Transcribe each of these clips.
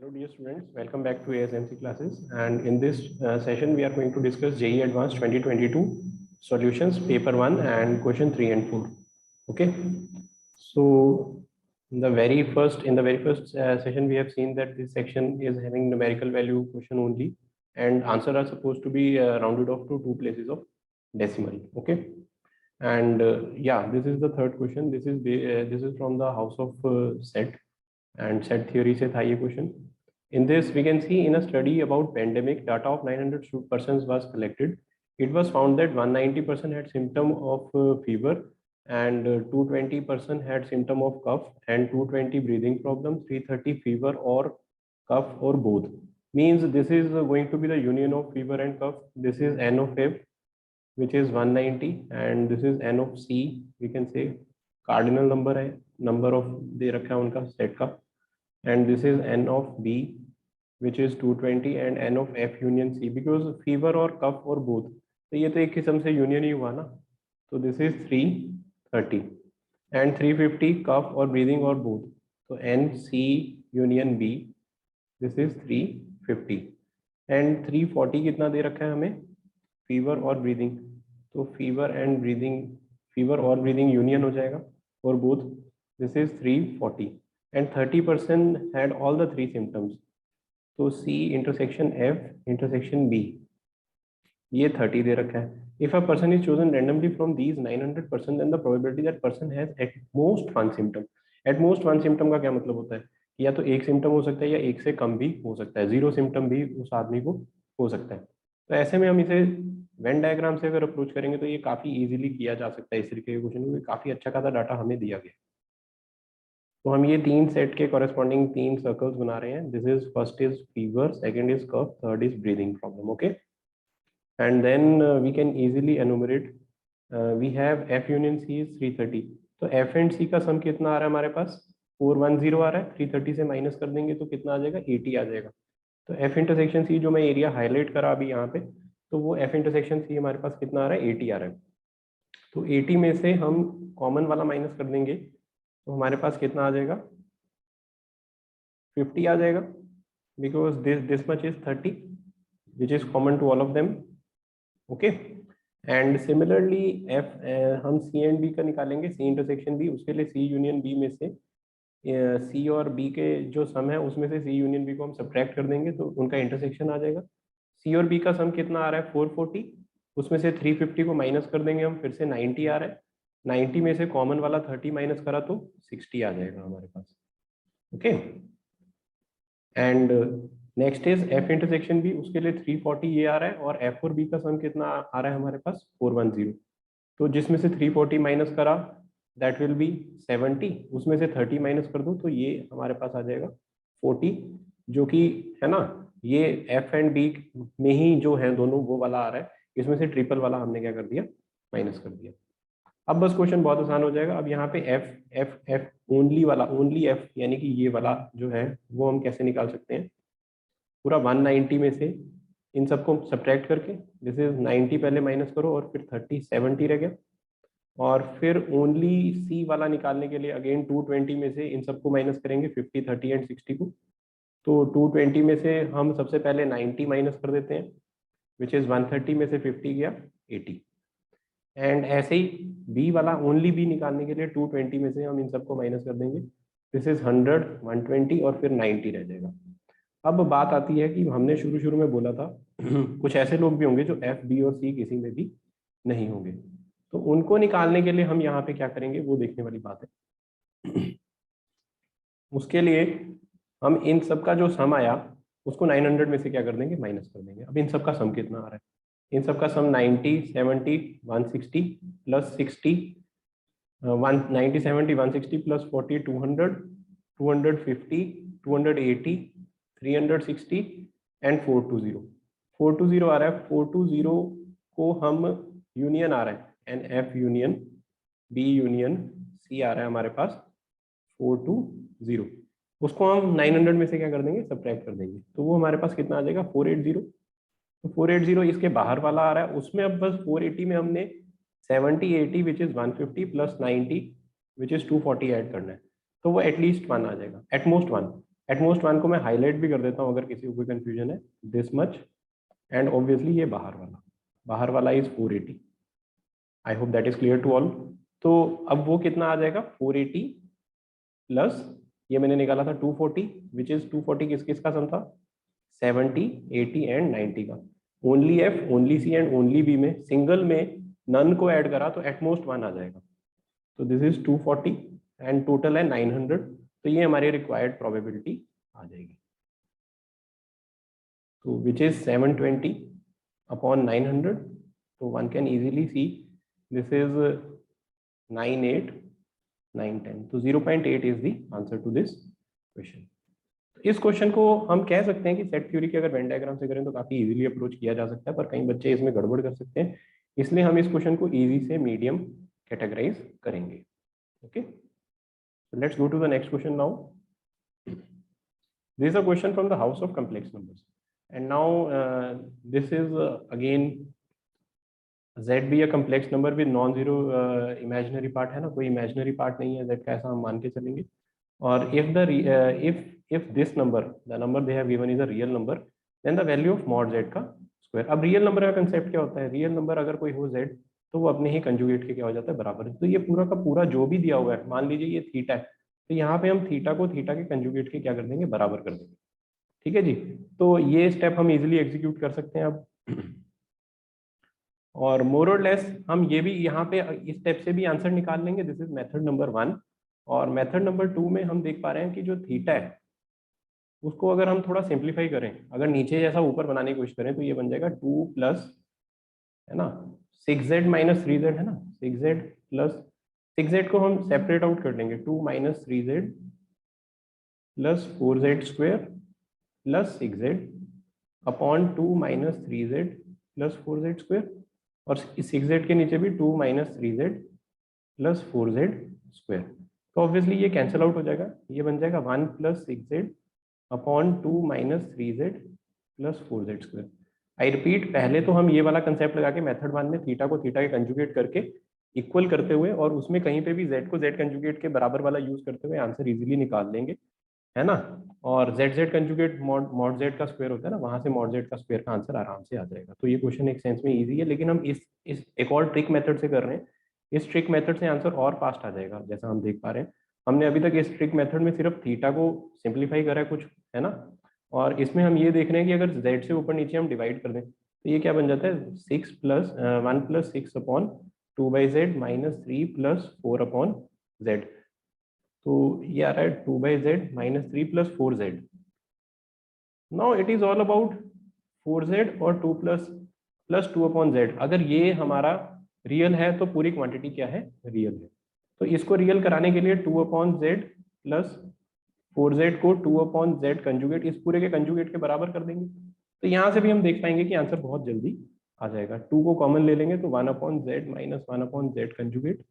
Hello dear students, welcome back to ASMC classes, and in this session we are going to discuss JEE Advanced 2022 solutions paper 1 and question 3 and 4. Okay, so in the very first session we have seen that this section is having numerical value question only, and answer are supposed to be rounded off to 2 places of decimal. Okay, and yeah, this is the third question. This is from the house of set and set theory se tha ye question. In this, we can see in a study about pandemic, data of 900 persons was collected. It was found that 190% had symptom of fever, and 220% had symptom of cough, and 220 breathing problem, 330 fever or cough or both. Means this is going to be the union of fever and cough. This is N of F, which is 190, and this is N of C. We can say cardinal number है, number of दे रखा है उनका set का, and this is N of B, which is 220, and N of F union C, because fever और cough और both, तो ये तो एक किस्म से यूनियन ही हुआ ना. तो this is 330 and 350 cough और breathing और both, तो N C union B, this is 350, and 340 कितना दे रखा है हमें, फीवर और ब्रीदिंग, तो फीवर एंड ब्रीदिंग, फीवर और ब्रीदिंग यूनियन हो जाएगा और both, this is 340, and 30% had all the 3 symptoms, तो C intersection F intersection B, ये 30 दे रखा है. If a person is chosen randomly from these 900%, then the probability that person has at most one symptom. At most one symptom का क्या मतलब होता है, या तो एक सिम्टम हो सकता है या एक से कम भी हो सकता है, 0 सिम्टम भी उस आदमी को हो सकता है. तो ऐसे में हम इसे वेन डायग्राम से अगर अप्रोच करेंगे तो ये काफी इजीली किया जा सकता है इस तरीके के क्वेश्चन में. काफी अच्छा खासा डाटा हमें दिया गया. तो हम ये 3 सेट के कॉरेस्पॉन्डिंग 3 सर्कल्स बना रहे हैं. This is first is fever, second is cough, third is breathing problem. Okay, and then we can easily enumerate. We have F union C is 330, तो एफ एंड सी का सम कितना आ रहा है हमारे पास, 410 आ रहा है. 330 से माइनस कर देंगे तो कितना आ जाएगा, 80 आ जाएगा. तो एफ इंटरसेक्शन सी जो मैं एरिया हाईलाइट करा अभी यहाँ पे, तो वो एफ इंटरसेक्शन सी हमारे पास कितना आ रहा है, 80 आ रहा है. तो 80 में से हम कॉमन वाला माइनस कर देंगे तो हमारे पास कितना आ जाएगा, 50 आ जाएगा, because this much is 30 which is common to all of them. Okay, and similarly F हम सी एंड बी का निकालेंगे, सी इंटरसेक्शन बी. उसके लिए सी यूनियन बी में से सी और बी के जो सम है उसमें से सी यूनियन बी को हम सब्ट्रैक्ट कर देंगे तो उनका इंटरसेक्शन आ जाएगा. सी और बी का सम कितना आ रहा है, 440, उसमें से 350 को माइनस कर देंगे हम, फिर से 90 आ रहा है. 90 में से कॉमन वाला 30 माइनस करा तो 60 आ जाएगा हमारे पास. Okay, and next is F intersection B. उसके लिए 340 ये आ रहा है, और एफ और बी का सम कितना आ रहा है हमारे पास, 410. तो जिसमें से 340 माइनस करा दैट विल बी 70, उसमें से 30 माइनस कर दो तो ये हमारे पास आ जाएगा 40, जो कि है ना, ये एफ एंड बी में ही जो है दोनों वो वाला आ रहा है. इसमें से ट्रिपल वाला हमने क्या कर दिया, माइनस कर दिया. अब बस क्वेश्चन बहुत आसान हो जाएगा. अब यहाँ पे एफ एफ एफ ओनली वाला, ओनली एफ यानी कि ये वाला जो है वो हम कैसे निकाल सकते हैं, पूरा 190 में से इन सबको सब्ट्रैक्ट करके, दिस इज 90 पहले माइनस करो और फिर 30, 70 रह गया. और फिर ओनली सी वाला निकालने के लिए अगेन 220 में से इन सबको माइनस करेंगे, 50, 30 एंड 60 को. तो 220 में से हम सबसे पहले 90 माइनस कर देते हैं, विच इज 130 में से 50 गया 80. एंड ऐसे ही बी वाला, ओनली बी निकालने के लिए 220 में से हम इन सबको माइनस कर देंगे, दिस इज 100, 120 और फिर 90 रह जाएगा. अब बात आती है कि हमने शुरू में बोला था कुछ ऐसे लोग भी होंगे जो एफ बी और सी किसी में भी नहीं होंगे, तो उनको निकालने के लिए हम यहाँ पे क्या करेंगे वो देखने वाली बात है. उसके लिए हम इन सब का जो सम आया उसको 900 में से क्या कर देंगे, माइनस कर देंगे. अब इन सब का सम कितना आ रहा है, इन सब का सम 90, 70, 160 प्लस 60, 90, 70, 160 प्लस 40, 200, 250, 280, 360 एंड 420. 420 आ रहा है. 420 को हम यूनियन आ रहा है, and F union B union C आ रहा है हमारे पास 420. उसको हम 900 में से क्या कर देंगे, सब्ट्रैक्ट कर देंगे, तो वो हमारे पास कितना आ जाएगा, 480. तो 480 इसके बाहर वाला आ रहा है, उसमें अब बस 480 में हमने 70, 80 which is 150 plus 90 which is 240 add करना है, तो वो एटलीस्ट 1 आ जाएगा, एटमोस्ट 1. एटमोस्ट 1 को मैं हाईलाइट भी कर देता हूँ अगर किसी को कोई कंफ्यूजन है, दिस मच, एंड ऑब्वियसली ये बाहर वाला is 480। I hope that is clear to all. तो अब वो कितना आ जाएगा, 480 प्लस ये मैंने निकाला था 240, विच इज 240 किस किस का सम था, 70, 80 एंड 90 का। Only F, only C and only B में, सिंगल में नन को ऐड करा तो एटमोस्ट 1 आ जाएगा। तो दिस इज 240 एंड टोटल है 900, तो ये हमारी रिक्वायर्ड प्रोबेबिलिटी आ जाएगी। तो विच इज 720 अपॉन 900, तो one can easily see this is 98910, तो 0.8 is the answer to this question. इस क्वेश्चन को हम कह सकते हैं कि सेट थ्योरी के अगर वेन डायग्राम से करें तो काफी इजीली अप्रोच किया जा सकता है, पर कई बच्चे इसमें गड़बड़ कर सकते हैं, इसलिए हम इस क्वेश्चन को इजी से मीडियम कैटेगराइज करेंगे। Okay, let's go to the next question now. This is a question from the house of complex numbers, and now this is again z भी a complex number with non zero imaginary part है ना, कोई imaginary part नहीं है z का, ऐसा हम मान के चलेंगे। और if this number, the number they have given is a real number, then the value of mod z का स्क्वायर। अब रियल नंबर का कंसेप्ट क्या होता है, रियल नंबर अगर कोई हो z तो वो अपने ही कंजुगेट के क्या हो जाता है, बराबर है। तो ये पूरा का पूरा जो भी दिया हुआ है, मान लीजिए ये थीटा है, तो यहाँ पे हम थीटा को थीटा के कंजुगेट के क्या कर देंगे, बराबर कर देंगे। ठीक है जी, तो ये स्टेप हम इजिली एग्जीक्यूट कर सकते हैं अब। और मोर और लेस हम ये भी यहाँ पे इस स्टेप से भी आंसर निकाल लेंगे। This is method number 1। और मेथड नंबर 2 में हम देख पा रहे हैं कि जो थीटा है उसको अगर हम थोड़ा सिंप्लीफाई करें, अगर नीचे जैसा ऊपर बनाने की कोशिश करें, तो ये बन जाएगा 2 प्लस, है ना, 6z माइनस 3z, है ना, 6z प्लस 6z को हम सेपरेट आउट कर लेंगे, 2 minus 3z plus 4z square plus 6z upon 2 minus 3z plus 4z square, और 6z के नीचे भी 2 minus 3z plus 4z square. तो ऑब्वियसली ये कैंसिल आउट हो जाएगा, ये बन जाएगा 1 plus 6z upon 2 minus 3z plus 4z square. I repeat, पहले तो हम ये वाला कंसेप्ट लगा के मेथड 1 में थीटा को थीटा के कंजुगेट करके इक्वल करते हुए, और उसमें कहीं पे भी z को z कंजुगेट के बराबर वाला यूज करते हुए आंसर इजीली निकाल लेंगे, है ना। और z कंजुगेट मॉड z का स्क्वायर होता है ना, वहां से मॉड z का स्क्वायर का आंसर आराम से आ जाएगा। तो ये क्वेश्चन एक सेंस में इजी है, लेकिन हम इस एक और ट्रिक मेथड से कर रहे हैं। इस ट्रिक मेथड से आंसर और फास्ट आ जाएगा, जैसा हम देख पा रहे हैं। हमने अभी तक इस ट्रिक मेथड में सिर्फ थीटा को सिंप्लीफाई करा है कुछ, है ना, और इसमें हम ये देख रहे हैं कि अगर z से ऊपर नीचे हम डिवाइड कर दें तो ये क्या बन जाता है, 6 plus 1 plus 6 upon 2 by Z minus 3 plus 4 upon Z. तो ये आ रहा है 2 by Z minus 3 plus 4z। Now it is all about 4z और 2 प्लस 2 अपॉन जेड। अगर ये हमारा रियल है तो पूरी क्वांटिटी क्या है, रियल है। तो इसको रियल कराने के लिए 2 अपॉन जेड प्लस 4z को 2 अपॉन जेड कंजुगेट, इस पूरे के कंजुगेट के बराबर कर देंगे। तो यहाँ से भी हम देख पाएंगे कि आंसर बहुत जल्दी आ जाएगा। 2 को कॉमन ले लेंगे तो 1 upon Z minus 1 upon Z conjugate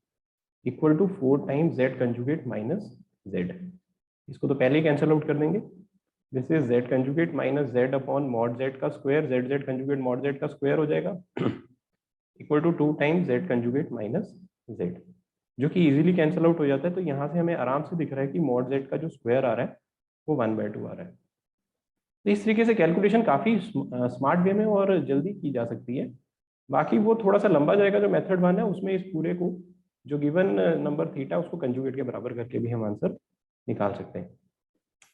equal to 4 times Z conjugate minus Z. इसको तो पहले ही कैंसिल आउट कर देंगे। This is Z conjugate minus Z upon mod Z का square, Z conjugate mod Z का स्क्वायर हो जाएगा equal to 2 times Z conjugate minus Z, जो कि इजीली कैंसिल आउट हो जाता है। तो यहाँ से हमें आराम से दिख रहा है कि मॉड जेड का जो स्क्वायर आ रहा है वो 1/2 आ रहा है। तो इस तरीके से कैलकुलेशन काफ़ी स्मार्ट वे में और जल्दी की जा सकती है। बाकी वो थोड़ा सा लंबा जाएगा जो मेथड 1 है, उसमें इस पूरे को जो गिवन नंबर थीटा उसको कंजुगेट के बराबर करके भी हम आंसर निकाल सकते हैं।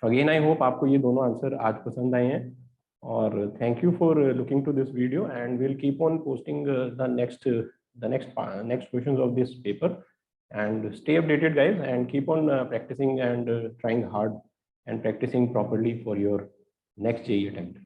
अगेन आई होप आपको ये दोनों आंसर आज पसंद आए हैं, और thank you for looking to this video, and will keep on posting the next questions of this paper, and stay updated guys, and keep on practicing and trying hard and practicing properly for your next JEE attempt.